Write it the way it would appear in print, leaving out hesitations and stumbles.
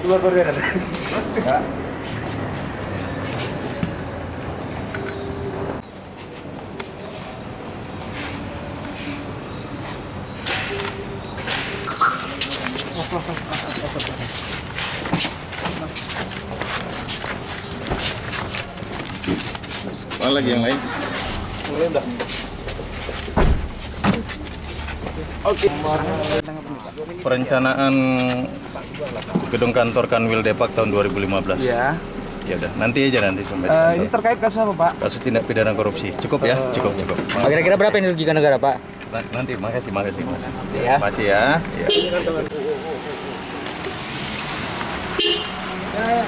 Keluar Korea ada. Mana lagi yang lain? Mulai udah. Oke. Perencanaan gedung kantor Kanwil Depak tahun 2015. Ya. Ya udah, nanti aja sampai. Ini terkait kasus apa, Pak? Kasus tindak pidana korupsi. Cukup ya? Cukup. Pak, kira-kira berapa yang dirugikan negara, Pak? Nanti, makasih. Ya. Makasih ya. Ya.